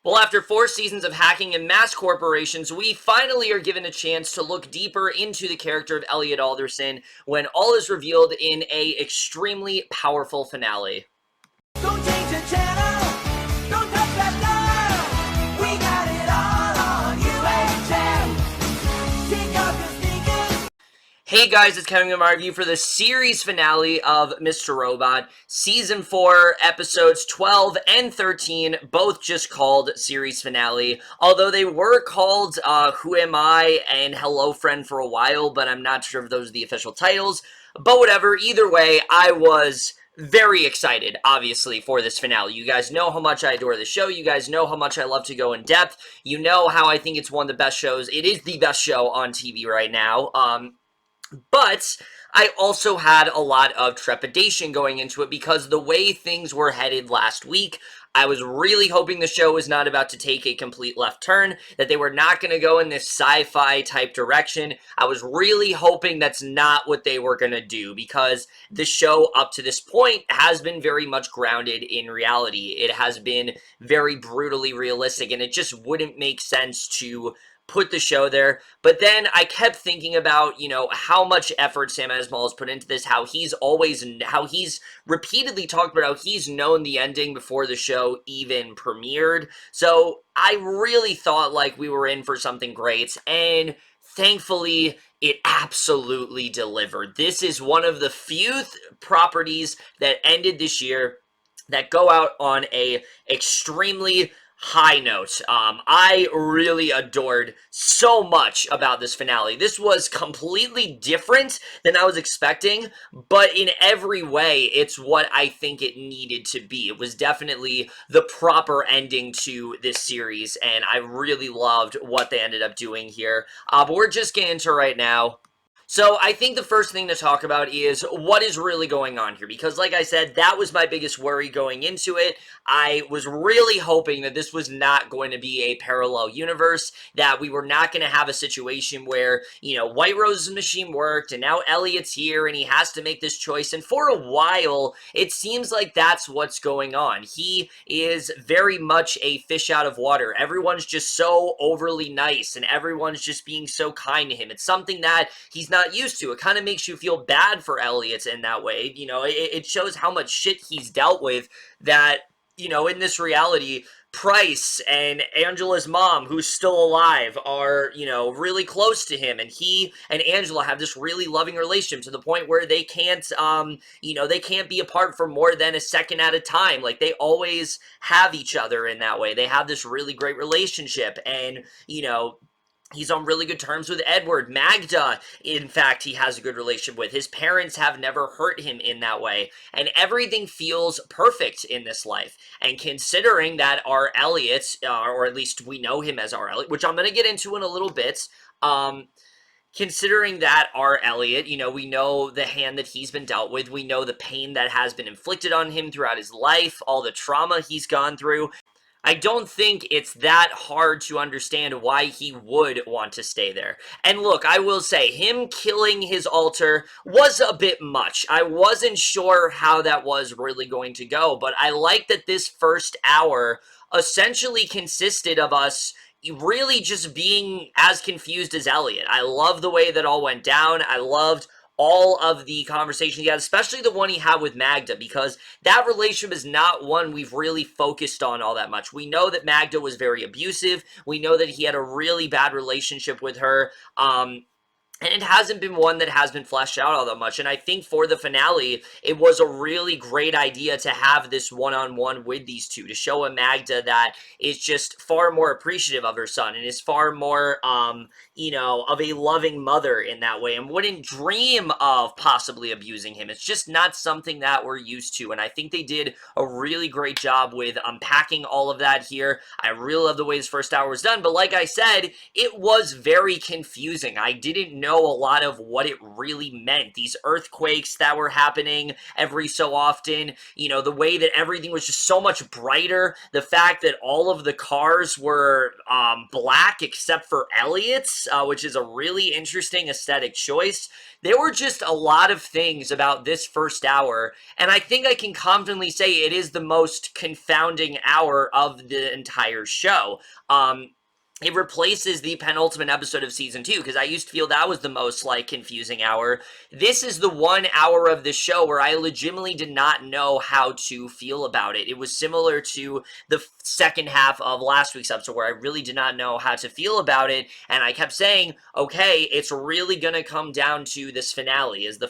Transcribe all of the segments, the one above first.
Well, after 4 seasons of hacking and mass corporations, we finally are given a chance to look deeper into the character of Elliot Alderson when all is revealed in a extremely powerful finale. Don't change the channel, don't touch that dial. We got it all on UHM. Take off your sneakers. Hey guys, it's Kevin with my review for the series finale of Mr. Robot, Season 4, Episodes 12 and 13, both just called series finale, although they were called Who Am I and Hello Friend for a while, but I'm not sure if those are the official titles, but whatever, either way, I was very excited, obviously, for this finale. You guys know how much I adore the show. You guys know how much I love to go in depth. You know how I think it's one of the best shows. It is the best show on TV right now. But I also had a lot of trepidation going into it because the way things were headed last week, I was really hoping the show was not about to take a complete left turn, that they were not going to go in this sci-fi type direction. I was really hoping that's not what they were going to do because the show up to this point has been very much grounded in reality. It has been very brutally realistic, and it just wouldn't make sense to put the show there. But then I kept thinking about, how much effort Sam Esmail has put into this, how he's repeatedly talked about how he's known the ending before the show even premiered. So I really thought like we were in for something great, and thankfully it absolutely delivered. This is one of the few properties that ended this year that go out on a extremely high note. I really adored so much about this finale. This was completely different than I was expecting, but in every way, it's what I think it needed to be. It was definitely the proper ending to this series, and I really loved what they ended up doing here. But we're just getting into it right now. So I think the first thing to talk about is what is really going on here, because like I said, that was my biggest worry going into it. I was really hoping that this was not going to be a parallel universe, that we were not going to have a situation where, White Rose's machine worked, and now Elliot's here, and he has to make this choice, and for a while, it seems like that's what's going on. He is very much a fish out of water. Everyone's just so overly nice, and everyone's just being so kind to him. It's something that he's not used to. It kind of makes you feel bad for Elliot in that way. It shows how much shit he's dealt with that, in this reality, Price and Angela's mom, who's still alive, are, really close to him, and he and Angela have this really loving relationship to the point where they can't, they can't be apart for more than a second at a time. Like, they always have each other in that way. They have this really great relationship, and, he's on really good terms with Edward. Magda, in fact, he has a good relationship with. His parents have never hurt him in that way. And everything feels perfect in this life. And considering that our Elliot, or at least we know him as our Elliot, which I'm going to get into in a little bit, considering that our Elliot, we know the hand that he's been dealt with. We know the pain that has been inflicted on him throughout his life, all the trauma he's gone through. I don't think it's that hard to understand why he would want to stay there. And look, I will say, him killing his alter was a bit much. I wasn't sure how that was really going to go, but I like that this first hour essentially consisted of us really just being as confused as Elliot. I love the way that all went down. I loved all of the conversations he had, especially the one he had with Magda, because that relationship is not one we've really focused on all that much. We know that Magda was very abusive. We know that he had a really bad relationship with her. And it hasn't been one that has been fleshed out all that much. And I think for the finale, it was a really great idea to have this one-on-one with these two, to show a Magda that is just far more appreciative of her son and is far more, of a loving mother in that way, and wouldn't dream of possibly abusing him. It's just not something that we're used to. And I think they did a really great job with unpacking all of that here. I really love the way this first hour was done. But like I said, it was very confusing. I didn't know a lot of what it really meant. These earthquakes that were happening every so often, the way that everything was just so much brighter, the fact that all of the cars were black except for Elliot's, which is a really interesting aesthetic choice. There were just a lot of things about this first hour, and I think I can confidently say it is the most confounding hour of the entire show. It replaces the penultimate episode of season 2, because I used to feel that was the most, confusing hour. This is the 1 hour of the show where I legitimately did not know how to feel about it. It was similar to the second half of last week's episode, where I really did not know how to feel about it, and I kept saying, okay, it's really gonna come down to this finale. Is the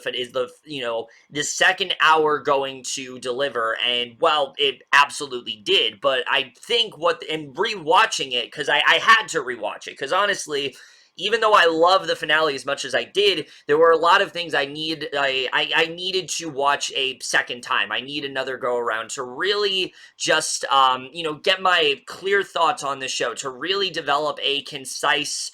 second hour going to deliver? And, well, it absolutely did, but I think and rewatching it, because I had to rewatch it, because honestly, even though I love the finale as much as I did, there were a lot of things I needed to watch a second time. I need another go around to really just, get my clear thoughts on the show, to really develop a concise,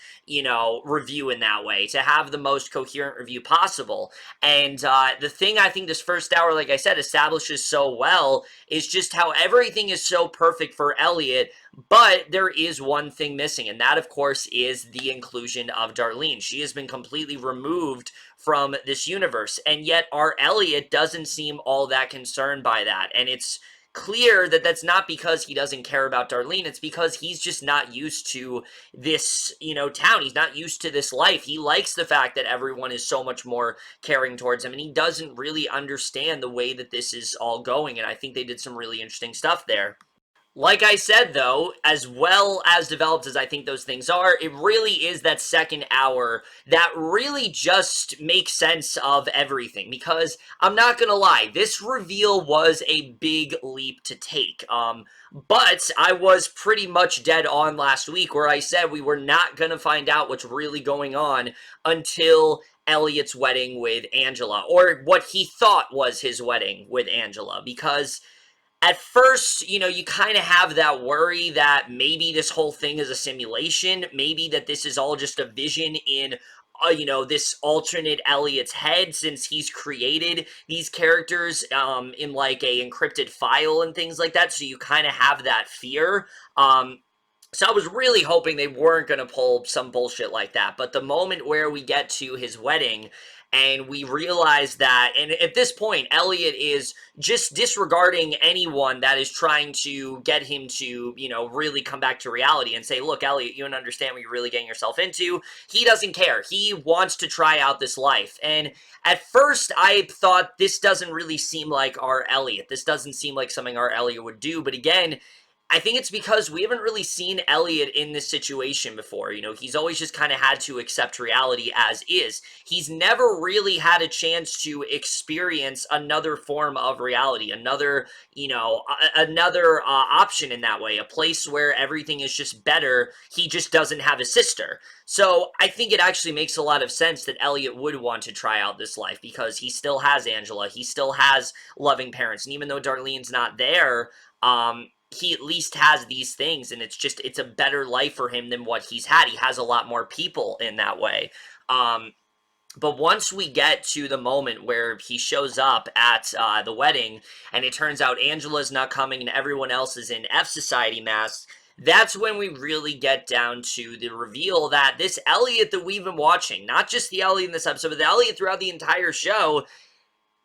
review in that way, to have the most coherent review possible. And the thing I think this first hour, like I said, establishes so well is just how everything is so perfect for Elliot, but there is one thing missing, and that, of course, is the inclusion of Darlene. She has been completely removed from this universe, and yet our Elliot doesn't seem all that concerned by that, and it's clear that that's not because he doesn't care about Darlene. It's because he's just not used to this, town. He's not used to this life. He likes the fact that everyone is so much more caring towards him, and he doesn't really understand the way that this is all going, and I think they did some really interesting stuff there. Like I said, though, as well as developed as I think those things are, it really is that second hour that really just makes sense of everything. Because I'm not gonna lie, this reveal was a big leap to take. But I was pretty much dead on last week, where I said we were not gonna find out what's really going on until Elliots wedding with Angela, or what he thought was his wedding with Angela, because at first, you kind of have that worry that maybe this whole thing is a simulation, maybe that this is all just a vision in, this alternate Elliot's head, since he's created these characters in like a encrypted file and things like that, so you kind of have that fear. So I was really hoping they weren't going to pull some bullshit like that. But the moment where we get to his wedding and we realize that, and at this point, Elliot is just disregarding anyone that is trying to get him to, really come back to reality and say, look, Elliot, you don't understand what you're really getting yourself into. He doesn't care. He wants to try out this life. And at first, I thought, this doesn't really seem like our Elliot. This doesn't seem like something our Elliot would do. But again, I think it's because we haven't really seen Elliot in this situation before. He's always just kind of had to accept reality as is. He's never really had a chance to experience another form of reality, another option in that way, a place where everything is just better. He just doesn't have a sister. So I think it actually makes a lot of sense that Elliot would want to try out this life, because he still has Angela, he still has loving parents, and even though Darlene's not there, he at least has these things, and it's a better life for him than what he's had. He has a lot more people in that way. But once we get to the moment where he shows up at the wedding, and it turns out Angela's not coming and everyone else is in F Society masks, that's when we really get down to the reveal that this Elliot that we've been watching, not just the Elliot in this episode, but the Elliot throughout the entire show,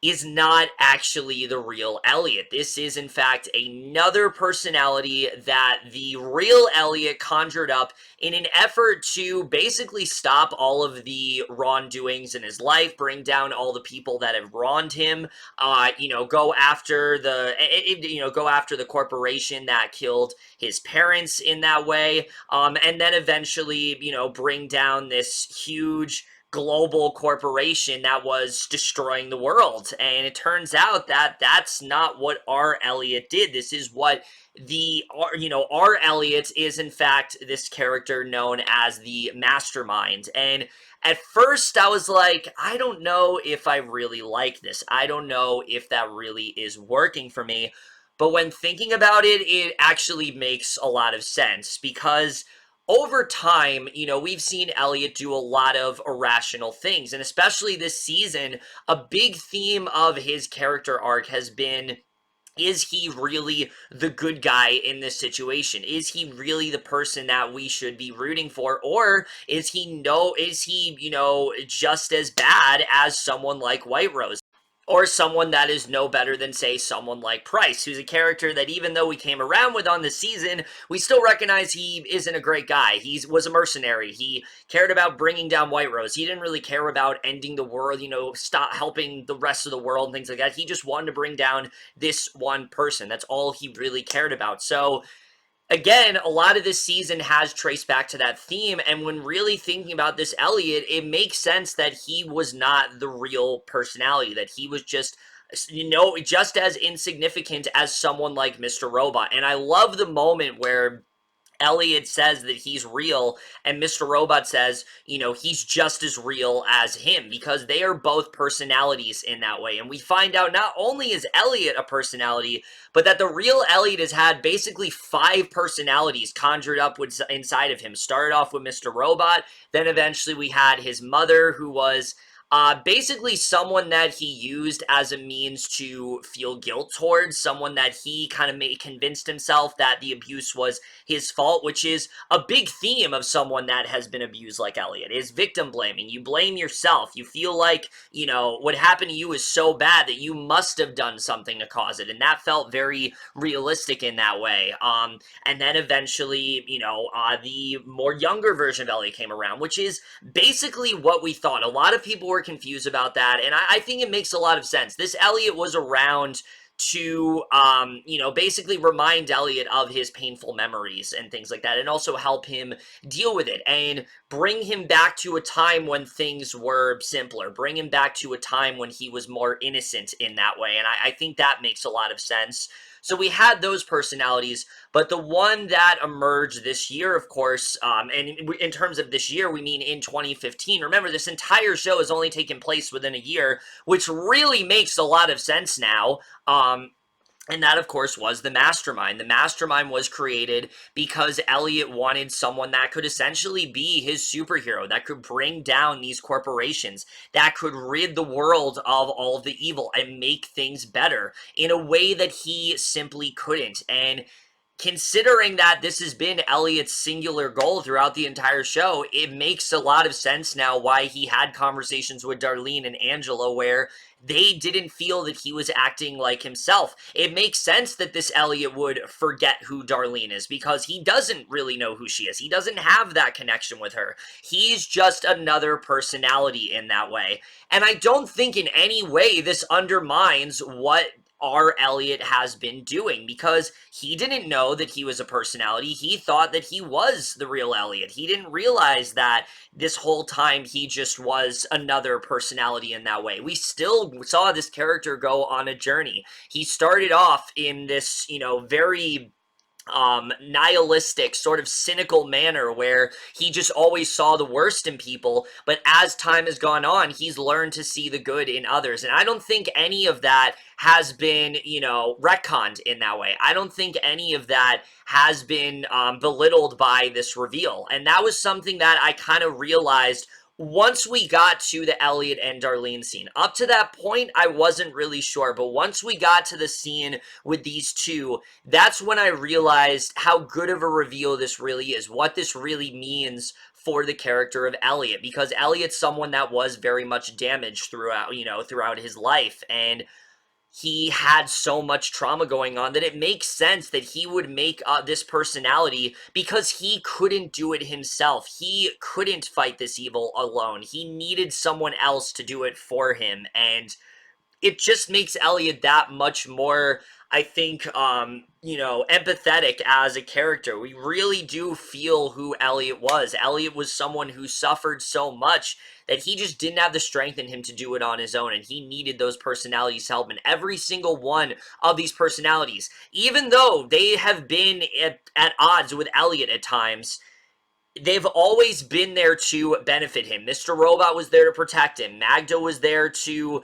is not actually the real Elliot. This is, in fact, another personality that the real Elliot conjured up in an effort to basically stop all of the wrongdoings in his life, bring down all the people that have wronged him, go after the corporation that killed his parents in that way, and then eventually, bring down this huge global corporation that was destroying the world. And it turns out that that's not what our Elliot did. This is what our Elliot is, in fact, this character known as the Mastermind. And at first I was like, I don't know if I really like this. I don't know if that really is working for me. But when thinking about it, it actually makes a lot of sense, because over time, we've seen Elliot do a lot of irrational things, and especially this season, a big theme of his character arc has been, is he really the good guy in this situation? Is he really the person that we should be rooting for? Or is he, just as bad as someone like White Rose? Or someone that is no better than, say, someone like Price, who's a character that even though we came around with on this season, we still recognize he isn't a great guy. He was a mercenary. He cared about bringing down White Rose. He didn't really care about ending the world, stop helping the rest of the world and things like that. He just wanted to bring down this one person. That's all he really cared about. So again, a lot of this season has traced back to that theme, and when really thinking about this Elliot, it makes sense that he was not the real personality, that he was just as insignificant as someone like Mr. Robot. And I love the moment where Elliot says that he's real, and Mr. Robot says, he's just as real as him, because they are both personalities in that way. And we find out not only is Elliot a personality, but that the real Elliot has had basically 5 personalities conjured up inside of him. Started off with Mr. Robot, then eventually we had his mother, who was basically someone that he used as a means to feel guilt towards, someone that he kind of convinced himself that the abuse was his fault, which is a big theme of someone that has been abused like Elliot, is victim blaming. You blame yourself. You feel like, what happened to you is so bad that you must have done something to cause it, and that felt very realistic in that way. And then eventually, the more younger version of Elliot came around, which is basically what we thought. A lot of people were confused about that, and I think it makes a lot of sense. This Elliot was around to, basically remind Elliot of his painful memories and things like that, and also help him deal with it, and bring him back to a time when things were simpler, bring him back to a time when he was more innocent in that way, and I think that makes a lot of sense. So we had those personalities, but the one that emerged this year, of course, and in terms of this year, we mean in 2015. Remember, this entire show has only taken place within a year, which really makes a lot of sense now. And that, of course, was the Mastermind. The Mastermind was created because Elliot wanted someone that could essentially be his superhero, that could bring down these corporations, that could rid the world of all of the evil and make things better in a way that he simply couldn't. And considering that this has been Elliot's singular goal throughout the entire show, it makes a lot of sense now why he had conversations with Darlene and Angela where they didn't feel that he was acting like himself. It makes sense that this Elliot would forget who Darlene is, because he doesn't really know who she is. He doesn't have that connection with her. He's just another personality in that way. And I don't think in any way this undermines what our Elliot has been doing, because he didn't know that he was a personality. He thought that he was the real Elliot. He didn't realize that this whole time he just was another personality in that way. We still saw this character go on a journey. He started off in this, very nihilistic, sort of cynical manner where he just always saw the worst in people, but as time has gone on, he's learned to see the good in others, and I don't think any of that has been, retconned in that way. I don't think any of that has been belittled by this reveal, and that was something that I kind of realized once we got to the Elliot and Darlene scene. Up to that point, I wasn't really sure, but once we got to the scene with these two, that's when I realized how good of a reveal this really is, what this really means for the character of Elliot, because Elliot's someone that was very much damaged throughout his life, and he had so much trauma going on that it makes sense that he would make this personality, because he couldn't do it himself. He couldn't fight this evil alone. He needed someone else to do it for him, and it just makes Elliot that much more, I think, empathetic as a character. We really do feel who Elliot was. Elliot was someone who suffered so much that he just didn't have the strength in him to do it on his own, and he needed those personalities to help him. Every single one of these personalities, even though they have been at odds with Elliot at times, they've always been there to benefit him. Mr. Robot was there to protect him. Magda was there to,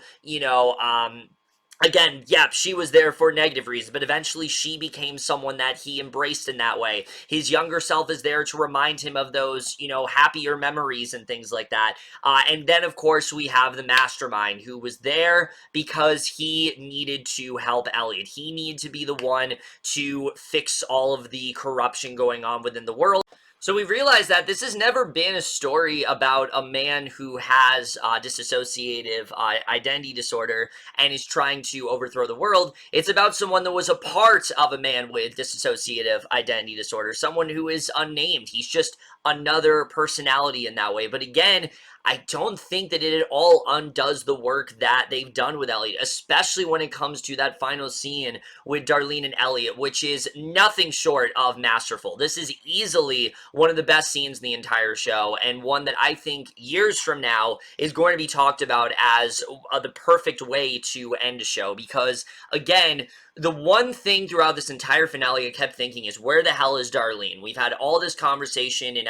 again, yep, she was there for negative reasons, but eventually she became someone that he embraced in that way. His younger self is there to remind him of those, happier memories and things like that. And then, of course, we have the mastermind who was there because he needed to help Elliot. He needed to be the one to fix all of the corruption going on within the world. So we realize that this has never been a story about a man who has dissociative identity disorder and is trying to overthrow the world. It's about someone that was a part of a man with dissociative identity disorder, someone who is unnamed. He's just another personality in that way. But again, I don't think that it at all undoes the work that they've done with Elliot, especially when it comes to that final scene with Darlene and Elliot, which is nothing short of masterful. This is easily one of the best scenes in the entire show, and one that I think years from now is going to be talked about as the perfect way to end a show, because again, the one thing throughout this entire finale I kept thinking is, where the hell is Darlene? We've had all this conversation in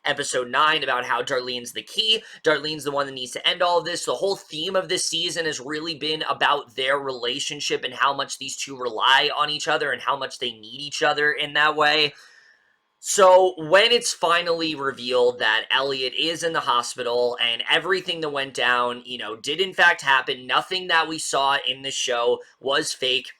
episode 9 about how Darlene's the key. Darlene's the one that needs to end all of this. The whole theme of this season has really been about their relationship and how much these two rely on each other and how much they need each other in that way. So when it's finally revealed that Elliot is in the hospital and everything that went down, did in fact happen, nothing that we saw in the show was fake,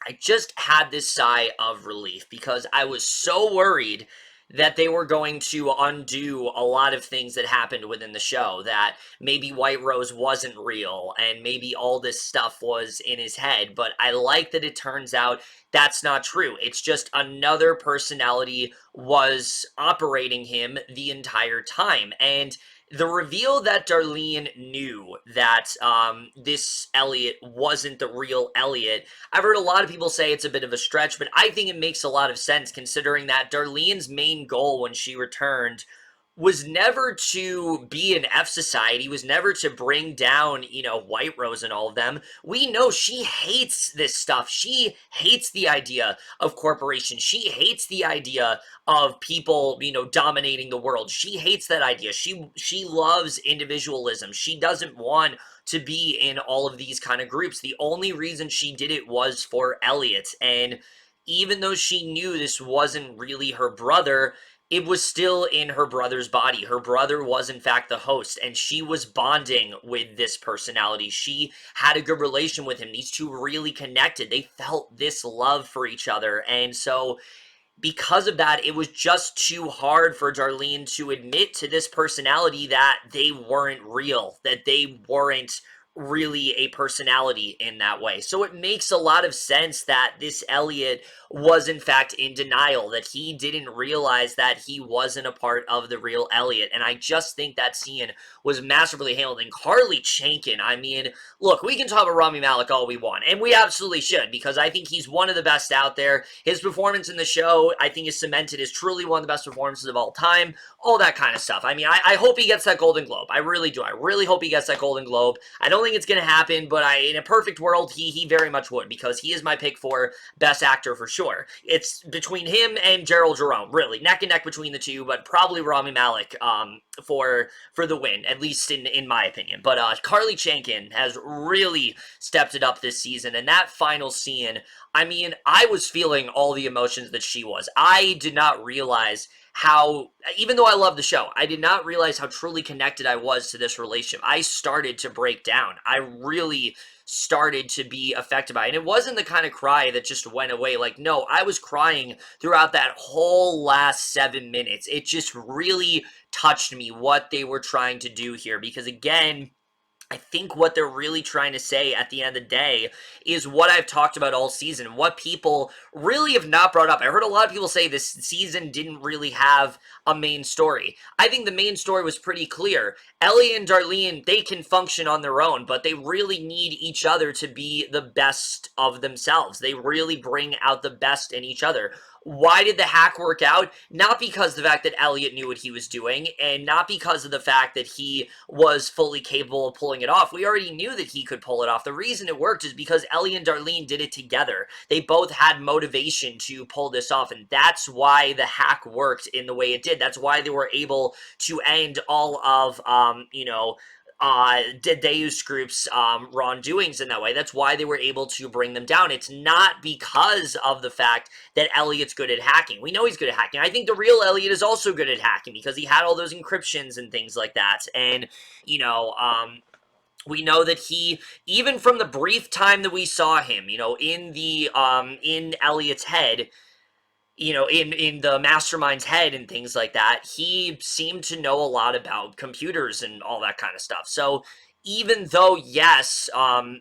I just had this sigh of relief, because I was so worried that they were going to undo a lot of things that happened within the show, that maybe White Rose wasn't real and maybe all this stuff was in his head. But I like that it turns out that's not true. It's just another personality was operating him the entire time. And the reveal that Darlene knew that this Elliot wasn't the real Elliot, I've heard a lot of people say it's a bit of a stretch, but I think it makes a lot of sense, considering that Darlene's main goal when she returned was never to be an F society, was never to bring down, White Rose and all of them. We know she hates this stuff. She hates the idea of corporations. She hates the idea of people, dominating the world. She hates that idea. She loves individualism. She doesn't want to be in all of these kind of groups. The only reason she did it was for Elliot. And even though she knew this wasn't really her brother, it was still in her brother's body. Her brother was in fact the host, and she was bonding with this personality. She had a good relation with him. These two really connected. They felt this love for each other. And so because of that, it was just too hard for Darlene to admit to this personality that they weren't real, that they weren't really a personality in that way. So it makes a lot of sense that this Elliot was in fact in denial, that he didn't realize that he wasn't a part of the real Elliot. And I just think that scene was masterfully handled. And Carly Chaikin, I mean, look, we can talk about Rami Malek all we want, and we absolutely should, because I think he's one of the best out there. His performance in the show, I think, is cemented as truly one of the best performances of all time, all that kind of stuff. I mean, I hope he gets that Golden Globe. I really do. I really hope he gets that Golden Globe. I don't think it's going to happen, but in a perfect world, he very much would, because he is my pick for Best Actor for sure. It's between him and Gerald Jerome, really, neck and neck between the two, but probably Rami Malek for the win, at least in my opinion. But Carly Chaikin has really stepped it up this season, and that final scene, I mean, I was feeling all the emotions that she was. I did not realize how, even though I love the show, I did not realize how truly connected I was to this relationship. I started to break down. I really started to be affected by it. And it wasn't the kind of cry that just went away. Like, no, I was crying throughout that whole last 7 minutes. It just really touched me what they were trying to do here, because again, I think what they're really trying to say at the end of the day is what I've talked about all season, what people really have not brought up. I heard a lot of people say this season didn't really have a main story. I think the main story was pretty clear. Ellie and Darlene, they can function on their own, but they really need each other to be the best of themselves. They really bring out the best in each other. Why did the hack work out? Not because of the fact that Elliot knew what he was doing, and not because of the fact that he was fully capable of pulling it off. We already knew that he could pull it off. The reason it worked is because Ellie and Darlene did it together. They both had motivation to pull this off, and that's why the hack worked in the way it did. That's why they were able to end all of, Deus Group's wrongdoings in that way. That's why they were able to bring them down. It's not because of the fact that Elliot's good at hacking. We know he's good at hacking. I think the real Elliot is also good at hacking because he had all those encryptions and things like that. And, we know that he, even from the brief time that we saw him, in the in Elliot's head, in the mastermind's head and things like that, he seemed to know a lot about computers and all that kind of stuff. So even though, yes,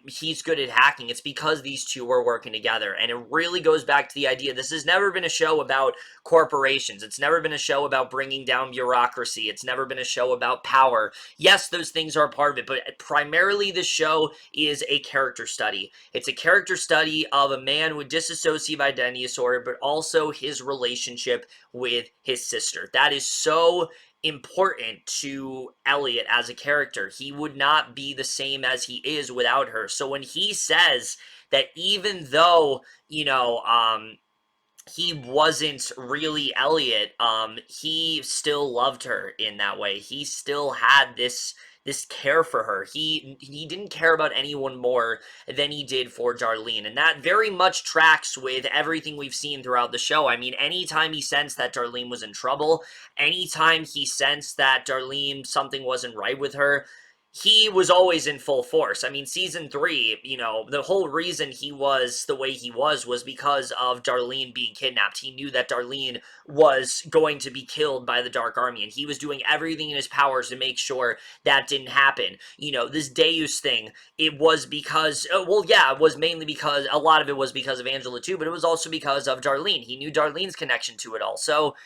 he's good at hacking, it's because these two were working together. And it really goes back to the idea, this has never been a show about corporations. It's never been a show about bringing down bureaucracy. It's never been a show about power. Yes, those things are a part of it, but primarily the show is a character study. It's a character study of a man with dissociative identity disorder, but also his relationship with his sister. That is so important to Elliot as a character. He would not be the same as he is without her. So when he says that even though, he wasn't really Elliot, he still loved her in that way. He still had this care for her. He didn't care about anyone more than he did for Darlene, and that very much tracks with everything we've seen throughout the show. I mean, anytime he sensed that Darlene was in trouble, anytime he sensed that Darlene, something wasn't right with her, he was always in full force. I mean, season 3, the whole reason he was the way he was because of Darlene being kidnapped. He knew that Darlene was going to be killed by the Dark Army, and he was doing everything in his powers to make sure that didn't happen. This Deus thing, it was because, it was mainly because, a lot of it was because of Angela too, but it was also because of Darlene. He knew Darlene's connection to it all. So,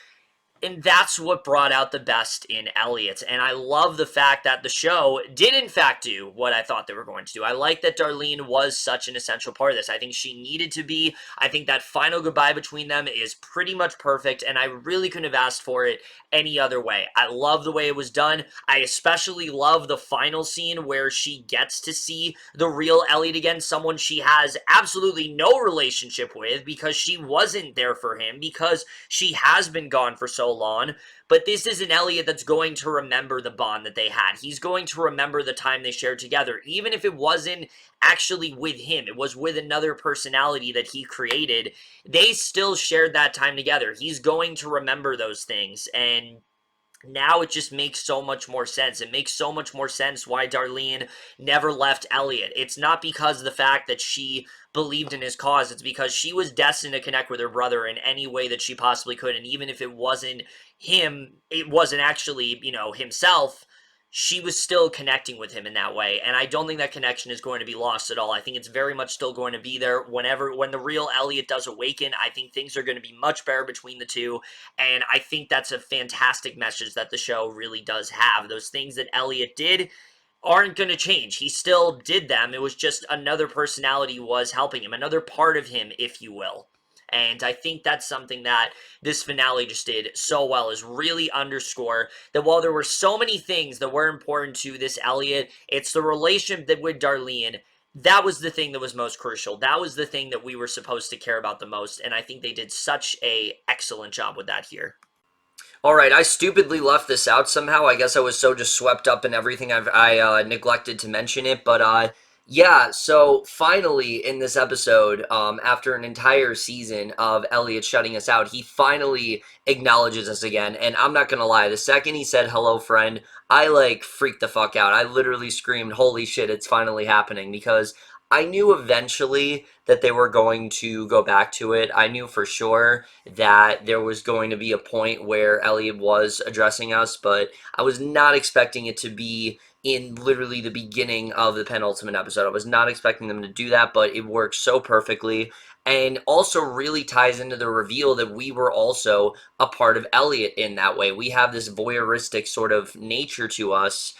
and that's what brought out the best in Elliot. And I love the fact that the show did in fact do what I thought they were going to do. I like that Darlene was such an essential part of this. I think she needed to be. I think that final goodbye between them is pretty much perfect, and I really couldn't have asked for it any other way. I love the way it was done. I especially love the final scene where she gets to see the real Elliot again, someone she has absolutely no relationship with because she wasn't there for him, because she has been gone for so long. But this is an Elliot that's going to remember the bond that they had. He's going to remember the time they shared together, even if it wasn't actually with him. It was with another personality that he created. They still shared that time together. He's going to remember those things, and now it just makes so much more sense. It makes so much more sense why Darlene never left Elliot. It's not because of the fact that she believed in his cause. It's because she was destined to connect with her brother in any way that she possibly could. And even if it wasn't him, it wasn't actually, himself, she was still connecting with him in that way. And I don't think that connection is going to be lost at all. I think it's very much still going to be there when the real Elliot does awaken. I think things are going to be much better between the two. And I think that's a fantastic message that the show really does have. Those things that Elliot did aren't going to change. He still did them. It was just another personality was helping him, another part of him, if you will. And I think that's something that this finale just did so well, is really underscore that while there were so many things that were important to this Elliot, it's the relationship that with Darlene. That was the thing that was most crucial. That was the thing that we were supposed to care about the most. And I think they did such a excellent job with that here. All right, I stupidly left this out somehow. I guess I was so just swept up in everything I neglected to mention it. But yeah, so finally in this episode, after an entire season of Elliot shutting us out, he finally acknowledges us again. And I'm not gonna lie, the second he said hello, friend, I freaked the fuck out. I literally screamed, holy shit, it's finally happening, because I knew eventually that they were going to go back to it. I knew for sure that there was going to be a point where Elliot was addressing us, but I was not expecting it to be in literally the beginning of the penultimate episode. I was not expecting them to do that, but it worked so perfectly, and also really ties into the reveal that we were also a part of Elliot in that way. We have this voyeuristic sort of nature to us,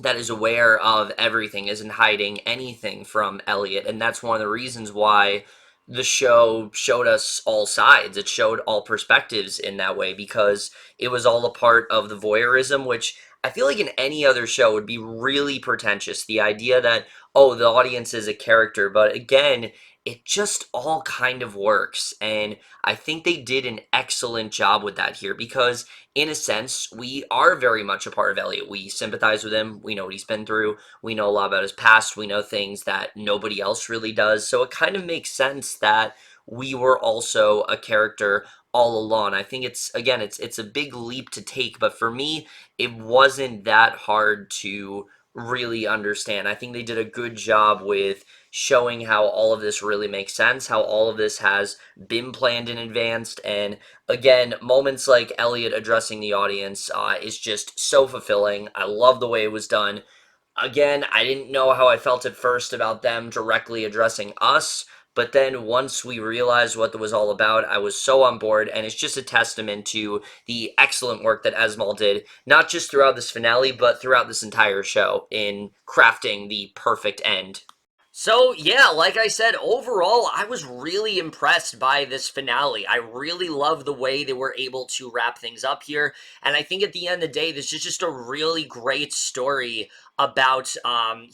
that is aware of everything, isn't hiding anything from Elliot, and that's one of the reasons why the show showed us all sides. It showed all perspectives in that way, because it was all a part of the voyeurism, which I feel like in any other show would be really pretentious. The idea that, oh, the audience is a character, but again, it just all kind of works. And I think they did an excellent job with that here because, in a sense, we are very much a part of Elliot. We sympathize with him. We know what he's been through. We know a lot about his past. We know things that nobody else really does. So it kind of makes sense that we were also a character all along. I think it's, again, it's a big leap to take, but for me, it wasn't that hard to really understand. I think they did a good job with showing how all of this really makes sense, how all of this has been planned in advance, and again, moments like Elliot addressing the audience is just so fulfilling. I love the way it was done. Again, I didn't know how I felt at first about them directly addressing us, but then once we realized what it was all about, I was so on board, and it's just a testament to the excellent work that Esmail did, not just throughout this finale, but throughout this entire show in crafting the perfect end. So, yeah, like I said, overall, I was really impressed by this finale. I really love the way they were able to wrap things up here. And I think at the end of the day, this is just a really great story about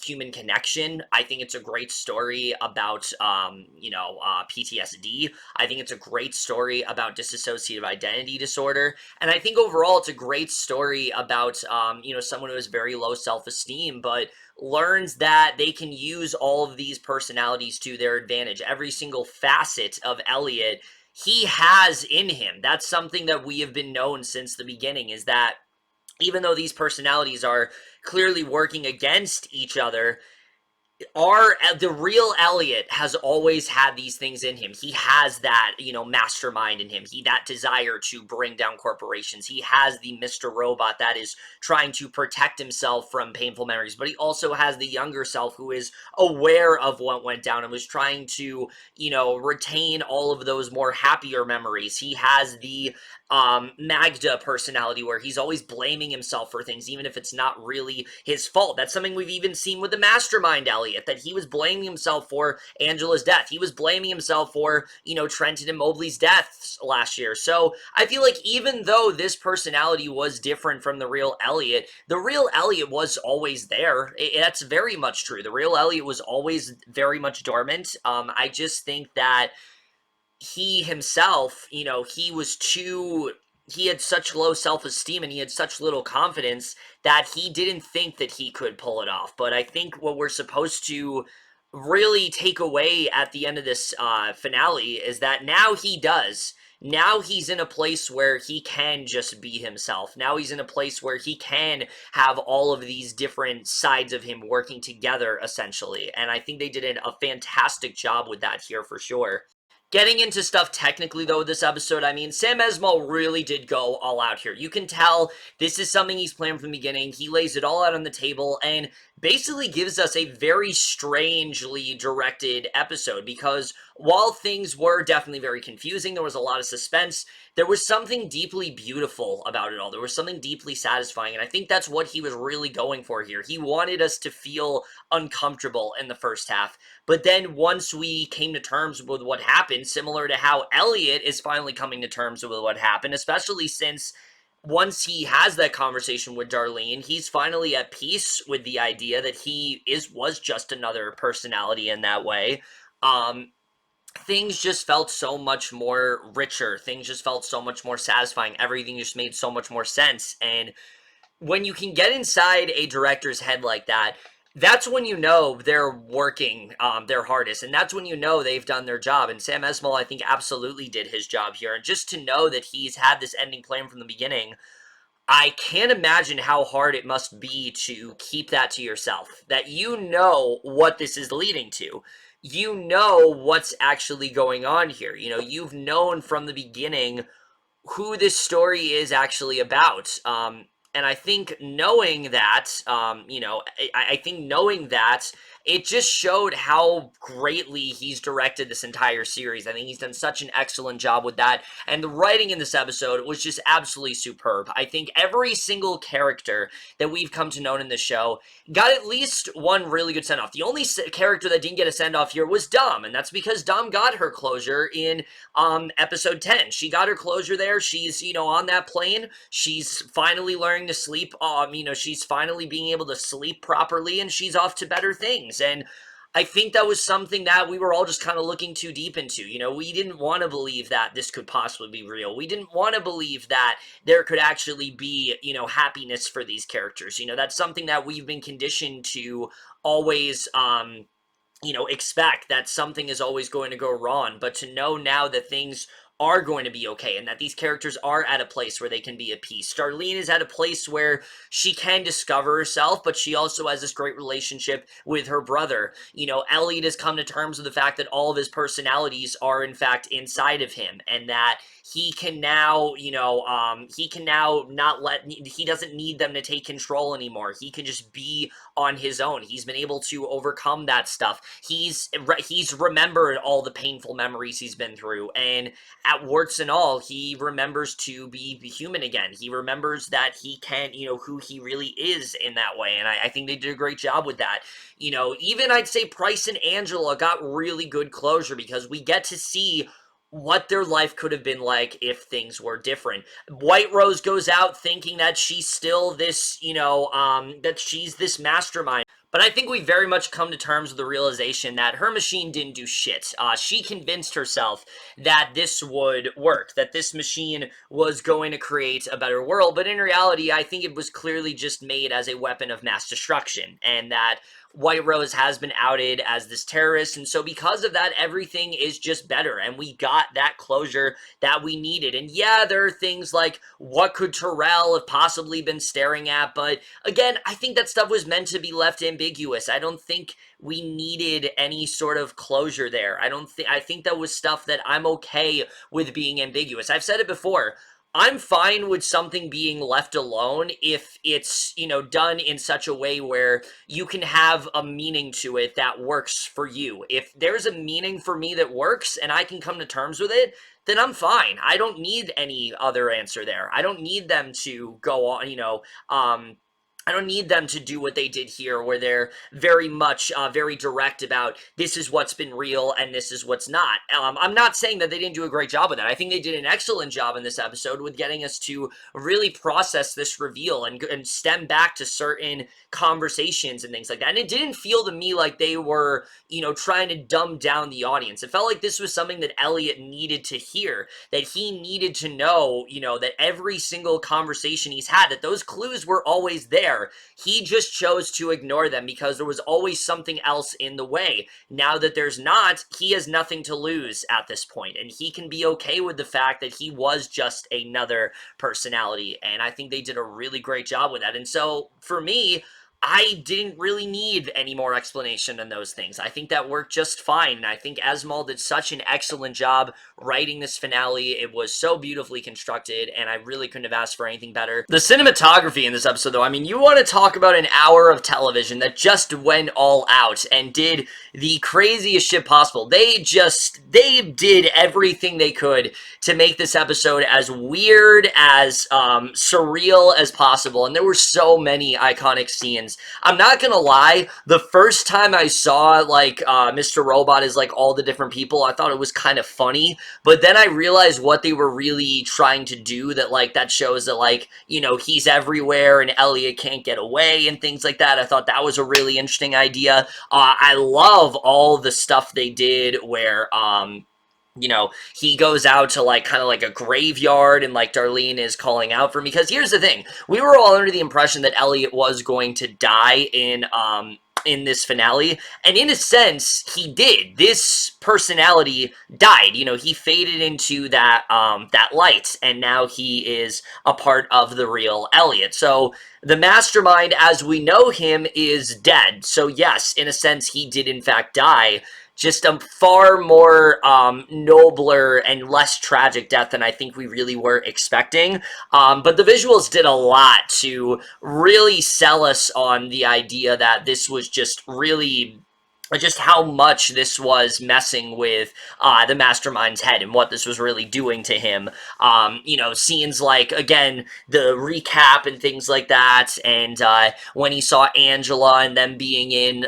human connection. I think it's a great story about, PTSD. I think it's a great story about dissociative identity disorder. And I think overall, it's a great story about, someone who has very low self-esteem, but learns that they can use all of these personalities to their advantage. Every single facet of Elliot he has in him. That's something that we have been known since the beginning, is that even though these personalities are clearly working against each other, the real Elliot has always had these things in him. He has that, mastermind in him. That desire to bring down corporations. He has the Mr. Robot that is trying to protect himself from painful memories, but he also has the younger self who is aware of what went down and was trying to, retain all of those more happier memories. He has the Magda personality where he's always blaming himself for things, even if it's not really his fault. That's something we've even seen with the mastermind Elliot, that he was blaming himself for Angela's death. He was blaming himself for, Trenton and Mobley's deaths last year. So I feel like even though this personality was different from the real Elliot was always there. That's very much true. The real Elliot was always very much dormant. I just think that he himself, he had such low self-esteem and he had such little confidence that he didn't think that he could pull it off. But I think what we're supposed to really take away at the end of this finale is that now he does. Now he's in a place where he can just be himself. Now he's in a place where he can have all of these different sides of him working together, essentially. And I think they did a fantastic job with that here for sure. Getting into stuff technically, though, this episode, I mean, Sam Esmail really did go all out here. You can tell this is something he's planned from the beginning. He lays it all out on the table and basically gives us a very strangely directed episode because while things were definitely very confusing, there was a lot of suspense, there was something deeply beautiful about it all. There was something deeply satisfying, and I think that's what he was really going for here. He wanted us to feel uncomfortable in the first half. But then once we came to terms with what happened, similar to how Elliot is finally coming to terms with what happened, especially since once he has that conversation with Darlene, he's finally at peace with the idea that was just another personality in that way. Things just felt so much more richer. Things just felt so much more satisfying. Everything just made so much more sense. And when you can get inside a director's head like that, that's when you know they're working their hardest, and that's when you know they've done their job. And Sam Esmail, I think, absolutely did his job here. And just to know that he's had this ending plan from the beginning, I can't imagine how hard it must be to keep that to yourself. That you know what this is leading to. You know what's actually going on here. You've known from the beginning who this story is actually about. And I think knowing that, I think knowing that, it just showed how greatly he's directed this entire series. I think he's done such an excellent job with that. And the writing in this episode was just absolutely superb. I think every single character that we've come to know in the show got at least one really good send-off. The only character that didn't get a send-off here was Dom, and that's because Dom got her closure in episode 10. She got her closure there. She's, on that plane. She's finally learning to sleep. She's finally being able to sleep properly, and she's off to better things. And I think that was something that we were all just kind of looking too deep into. You know, we didn't want to believe that this could possibly be real. We didn't want to believe that there could actually be, you know, happiness for these characters. You know, that's something that we've been conditioned to always, you know, expect that something is always going to go wrong, but to know now that things are going to be okay and that these characters are at a place where they can be at peace. Darlene is at a place where she can discover herself, but she also has this great relationship with her brother. You know, Elliot has come to terms with the fact that all of his personalities are in fact inside of him, and that he can now, you know, he can now not let, he doesn't need them to take control anymore. He can just be on his own. He's been able to overcome that stuff. He's remembered all the painful memories he's been through, and at warts and all, he remembers to be human again. He remembers that he can, you know, who he really is in that way, and I think they did a great job with that. You know, even I'd say Price and Angela got really good closure because we get to see what their life could have been like if things were different. White Rose goes out thinking that she's still this, you know, that she's this mastermind. But I think we very much come to terms with the realization that her machine didn't do shit. She convinced herself that this would work, that this machine was going to create a better world. But in reality, I think it was clearly just made as a weapon of mass destruction, and that White Rose has been outed as this terrorist, and so because of that, everything is just better, and we got that closure that we needed. And yeah, there are things like, what could Terrell have possibly been staring at, but again, I think that stuff was meant to be left ambiguous. I don't think we needed any sort of closure there. I think that was stuff that I'm okay with being ambiguous. I've said it before. I'm fine with something being left alone if it's, you know, done in such a way where you can have a meaning to it that works for you. If there's a meaning for me that works and I can come to terms with it, then I'm fine. I don't need any other answer there. I don't need them to go on, you know, I don't need them to do what they did here, where they're very much, very direct about this is what's been real and this is what's not. I'm not saying that they didn't do a great job with that. I think they did an excellent job in this episode with getting us to really process this reveal and stem back to certain conversations and things like that. And it didn't feel to me like they were, you know, trying to dumb down the audience. It felt like this was something that Elliot needed to hear, that he needed to know, you know, that every single conversation he's had, that those clues were always there. He just chose to ignore them because there was always something else in the way. Now that there's not, he has nothing to lose at this point, and he can be okay with the fact that he was just another personality, and I think they did a really great job with that. And so, for me, I didn't really need any more explanation than those things. I think that worked just fine, and I think Esmail did such an excellent job writing this finale. It was so beautifully constructed, and I really couldn't have asked for anything better. The cinematography in this episode, though, I mean, you want to talk about an hour of television that just went all out and did the craziest shit possible. They did everything they could to make this episode as weird, as surreal as possible, and there were so many iconic scenes. I'm not gonna lie, the first time I saw, like, Mr. Robot is, like, all the different people, I thought it was kind of funny, but then I realized what they were really trying to do, that, like, that shows that, like, you know, he's everywhere and Elliot can't get away and things like that. I thought that was a really interesting idea. I love all the stuff they did where, you know, he goes out to, like, kind of like a graveyard, and, like, Darlene is calling out for him, because here's the thing, we were all under the impression that Elliot was going to die in this finale, and in a sense, he did. This personality died, you know, he faded into that, that light, and now he is a part of the real Elliot. So, the mastermind, as we know him, is dead. So yes, in a sense, he did in fact die, just a far more nobler and less tragic death than I think we really were expecting. But the visuals did a lot to really sell us on the idea that this was just really, just how much this was messing with the mastermind's head and what this was really doing to him. You know, scenes like, again, the recap and things like that, and when he saw Angela and them being in,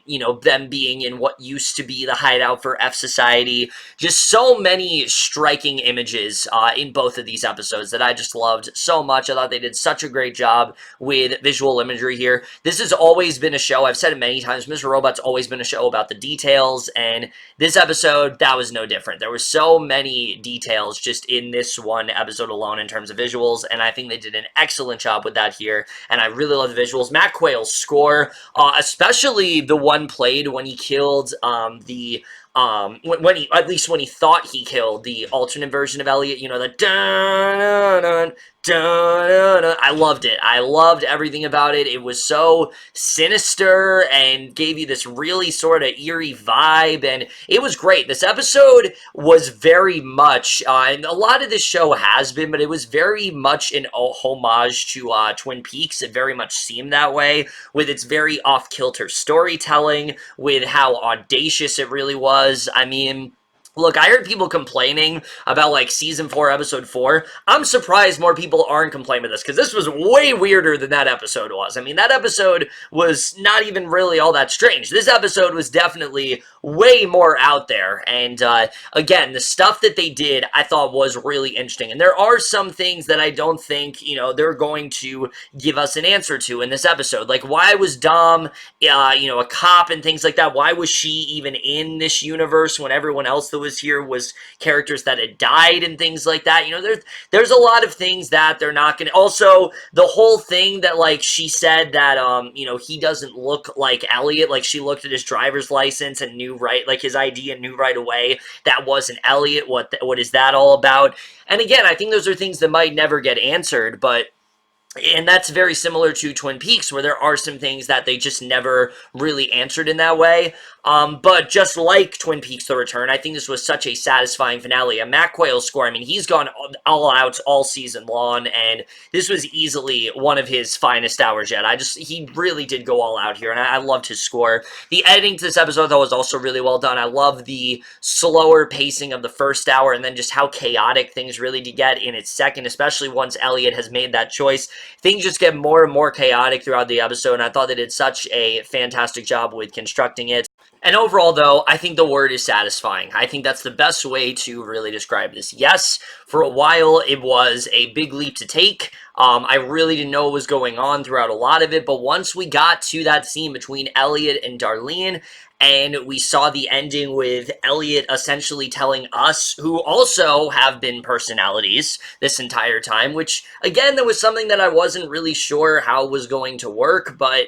you know, them being in what used to be the hideout for F Society. Just so many striking images in both of these episodes that I just loved so much. I thought they did such a great job with visual imagery here. This has always been a show, I've said it many times, Mr. Robot's always been been a show about the details, and this episode, that was no different. There were so many details just in this one episode alone in terms of visuals, and I think they did an excellent job with that here, and I really love the visuals. Matt Quayle's score, especially the one played when he killed when he, at least when he thought he killed the alternate version of Elliot, you know, the dun dun dun dun dun. I loved it. I loved everything about it. It was so sinister and gave you this really sort of eerie vibe, and it was great. This episode was very much, and a lot of this show has been, but it was very much an homage to Twin Peaks. It very much seemed that way, with its very off-kilter storytelling, with how audacious it really was. I mean, look, I heard people complaining about, like, Season 4, Episode 4. I'm surprised more people aren't complaining with this, because this was way weirder than that episode was. I mean, that episode was not even really all that strange. This episode was definitely way more out there, and, again, the stuff that they did, I thought was really interesting, and there are some things that I don't think, you know, they're going to give us an answer to in this episode. Like, why was Dom, you know, a cop and things like that? Why was she even in this universe when everyone else that was here was characters that had died and things like that? You know, there's a lot of things that they're not gonna. Also, the whole thing that, like, she said that you know, he doesn't look like Elliot. Like, she looked at his driver's license and knew right, like, his ID, and knew right away that wasn't Elliot. What is that all about? And again, I think those are things that might never get answered, but and that's very similar to Twin Peaks, where there are some things that they just never really answered in that way. But just like Twin Peaks The Return, I think this was such a satisfying finale. A Matt Quayle score, I mean, he's gone all out all season long, and this was easily one of his finest hours yet. He really did go all out here, and I loved his score. The editing to this episode, though, was also really well done. I love the slower pacing of the first hour, and then just how chaotic things really did get in its second, especially once Elliot has made that choice. Things just get more and more chaotic throughout the episode, and I thought they did such a fantastic job with constructing it. And overall, though, I think the word is satisfying. I think that's the best way to really describe this. Yes, for a while, it was a big leap to take. I really didn't know what was going on throughout a lot of it, but once we got to that scene between Elliot and Darlene, and we saw the ending with Elliot essentially telling us, who also have been personalities this entire time, which, again, that was something that I wasn't really sure how it was going to work, but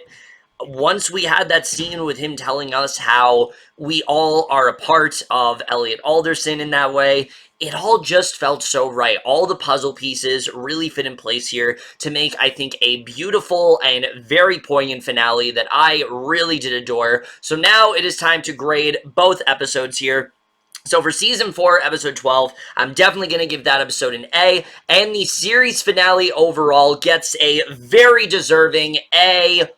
once we had that scene with him telling us how we all are a part of Elliot Alderson in that way, it all just felt so right. All the puzzle pieces really fit in place here to make, I think, a beautiful and very poignant finale that I really did adore. So now it is time to grade both episodes here. So for Season 4, Episode 12, I'm definitely going to give that episode an A, and the series finale overall gets a very deserving A+.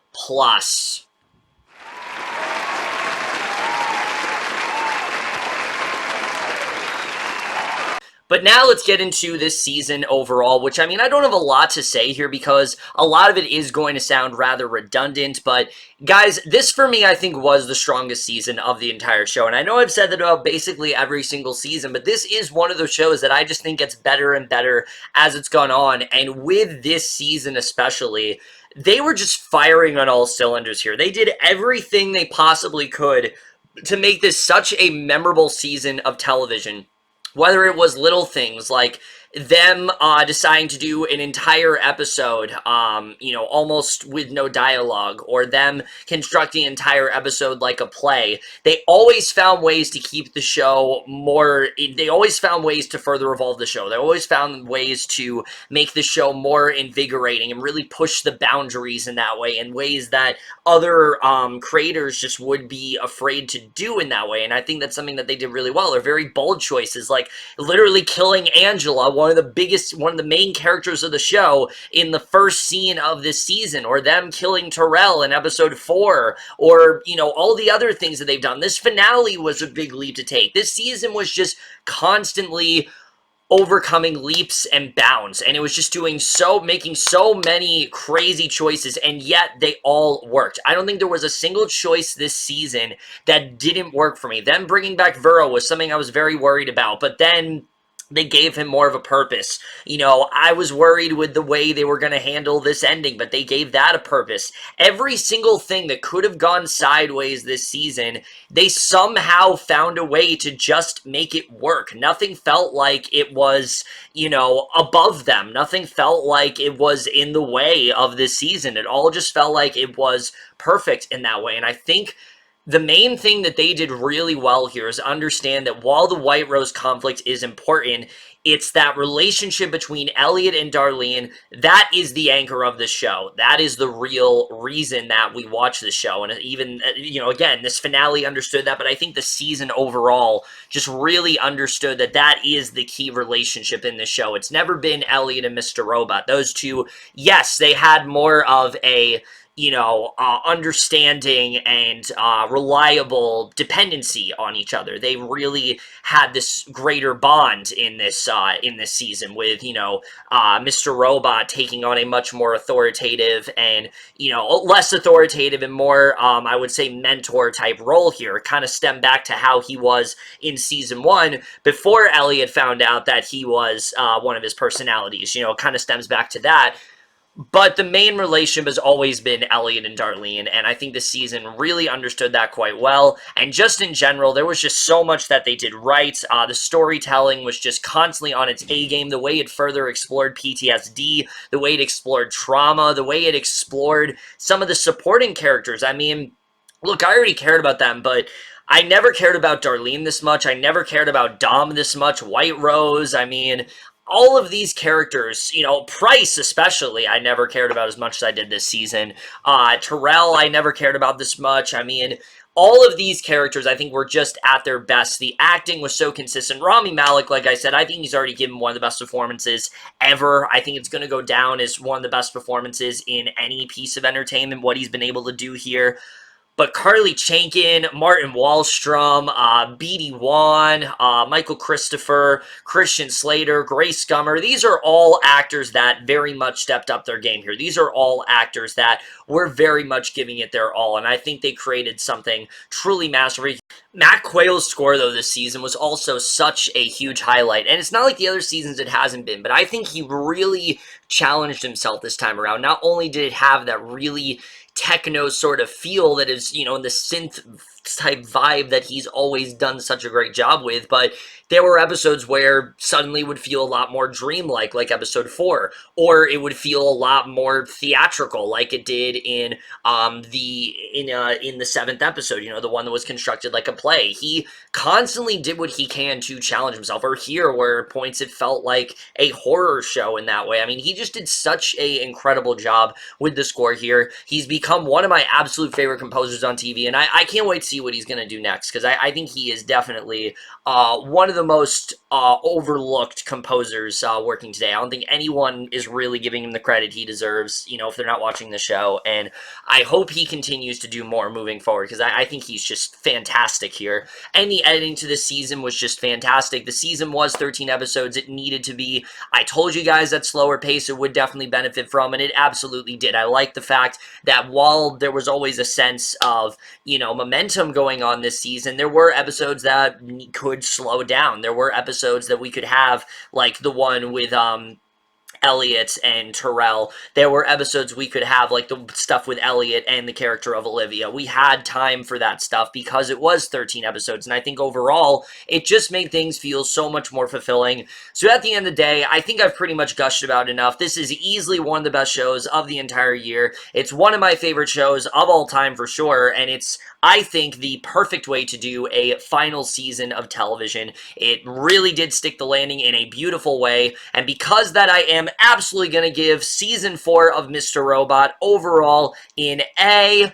But now let's get into this season overall, which, I mean, I don't have a lot to say here because a lot of it is going to sound rather redundant, but guys, this for me, I think, was the strongest season of the entire show, and I know I've said that about basically every single season, but this is one of those shows that I just think gets better and better as it's gone on, and with this season especially, they were just firing on all cylinders here. They did everything they possibly could to make this such a memorable season of television. Whether it was little things like them deciding to do an entire episode, you know, almost with no dialogue, or them constructing an entire episode like a play. They always found ways to keep the show more, they always found ways to further evolve the show. They always found ways to make the show more invigorating and really push the boundaries in that way, in ways that other creators just would be afraid to do in that way. And I think that's something that they did really well. They're very bold choices, like literally killing Angela, one of the main characters of the show, in the first scene of this season, or them killing Terrell in episode 4, or, you know, all the other things that they've done. This finale was a big leap to take. This season was just constantly overcoming leaps and bounds, and it was just making so many crazy choices, and yet they all worked. I don't think there was a single choice this season that didn't work for me. Them bringing back Vero was something I was very worried about, but then they gave him more of a purpose. I was worried with the way they were going to handle this ending, but they gave that a purpose. Every single thing that could have gone sideways this season, they somehow found a way to just make it work. Nothing felt like it was, above them. Nothing felt like it was in the way of this season. It all just felt like it was perfect in that way. And I think the main thing that they did really well here is understand that while the White Rose conflict is important, it's that relationship between Elliot and Darlene that is the anchor of the show. That is the real reason that we watch the show. And even, again, this finale understood that, but I think the season overall just really understood that that is the key relationship in the show. It's never been Elliot and Mr. Robot. Those two, yes, they had more of a understanding and reliable dependency on each other. They really had this greater bond in this season with Mr. Robot taking on a much more authoritative and less authoritative and more I would say mentor type role here. Kind of stem back to how he was in season 1 before Elliot found out that he was one of his personalities. Kind of stems back to that. But the main relationship has always been Elliot and Darlene, and I think the season really understood that quite well. And just in general, there was just so much that they did right. The storytelling was just constantly on its A game. The way it further explored PTSD, the way it explored trauma, the way it explored some of the supporting characters. I mean, look, I already cared about them, but I never cared about Darlene this much. I never cared about Dom this much. White Rose, I mean, all of these characters, Price especially, I never cared about as much as I did this season. Terrell, I never cared about this much. I mean, all of these characters, I think, were just at their best. The acting was so consistent. Rami Malek, like I said, I think he's already given one of the best performances ever. I think it's going to go down as one of the best performances in any piece of entertainment, what he's been able to do here. But Carly Chaikin, Martin Wallström, BD Wan, Michael Cristofer, Christian Slater, Grace Gummer, these are all actors that very much stepped up their game here. These are all actors that were very much giving it their all, and I think they created something truly masterful. Matt Quayle's score, though, this season was also such a huge highlight, and it's not like the other seasons it hasn't been, but I think he really challenged himself this time around. Not only did it have that really techno sort of feel that is, in the synth type vibe that he's always done such a great job with, but there were episodes where suddenly would feel a lot more dreamlike, like episode 4, or it would feel a lot more theatrical, like it did in the 7th episode, the one that was constructed like a play. He constantly did what he can to challenge himself, or here where points it felt like a horror show in that way. I mean, he just did such a incredible job with the score here. He's become one of my absolute favorite composers on TV, and I can't wait to see what he's going to do next, because I think he is definitely one of the most overlooked composers working today. I don't think anyone is really giving him the credit he deserves, if they're not watching the show, and I hope he continues to do more moving forward, because I think he's just fantastic here. And the editing to this season was just fantastic. The season was 13 episodes. It needed to be. I told you guys that slower pace it would definitely benefit from, and it absolutely did. I like the fact that while there was always a sense of, momentum going on this season, there were episodes that could slow down. There were episodes that we could have, like the one with Elliot and Terrell. There were episodes we could have, like the stuff with Elliot and the character of Olivia. We had time for that stuff because it was 13 episodes, and I think overall, it just made things feel so much more fulfilling. So at the end of the day, I think I've pretty much gushed about enough. This is easily one of the best shows of the entire year. It's one of my favorite shows of all time for sure, and it's, I think, the perfect way to do a final season of television. It really did stick the landing in a beautiful way, and because that, I am absolutely going to give season 4 of Mr. Robot overall an A+.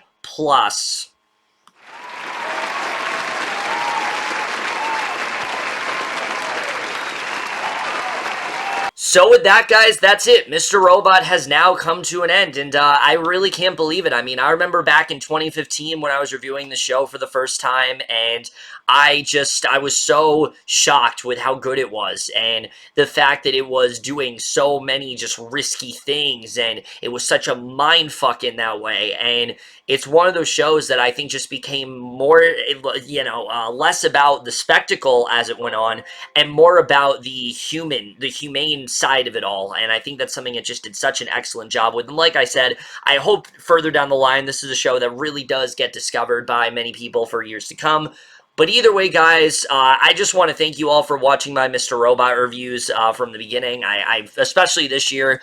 So with that, guys, that's it. Mr. Robot has now come to an end, and I really can't believe it. I mean, I remember back in 2015 when I was reviewing the show for the first time, and I was so shocked with how good it was, and the fact that it was doing so many just risky things, and it was such a mind fuck in that way. And it's one of those shows that I think just became more, less about the spectacle as it went on, and more about the humane side of it all. And I think that's something it just did such an excellent job with. And like I said, I hope further down the line, this is a show that really does get discovered by many people for years to come. But either way, guys, I just want to thank you all for watching my Mr. Robot reviews from the beginning. I've especially this year,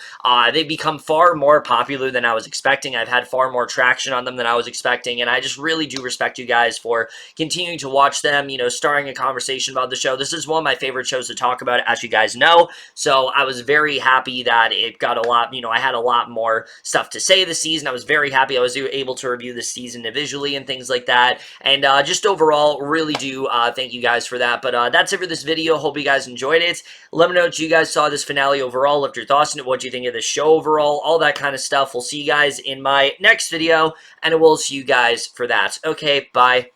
they've become far more popular than I was expecting. I've had far more traction on them than I was expecting, and I just really do respect you guys for continuing to watch them, starting a conversation about the show. This is one of my favorite shows to talk about, as you guys know, so I was very happy that it got a lot, I had a lot more stuff to say this season. I was very happy I was able to review this season individually and things like that, and just overall, really do thank you guys for that. But that's it for this video. Hope you guys enjoyed it. Let me know what you guys saw this finale overall, left your thoughts on it, what you think of the show overall, all that kind of stuff. We'll see you guys in my next video, and I will see you guys for that. Okay, bye.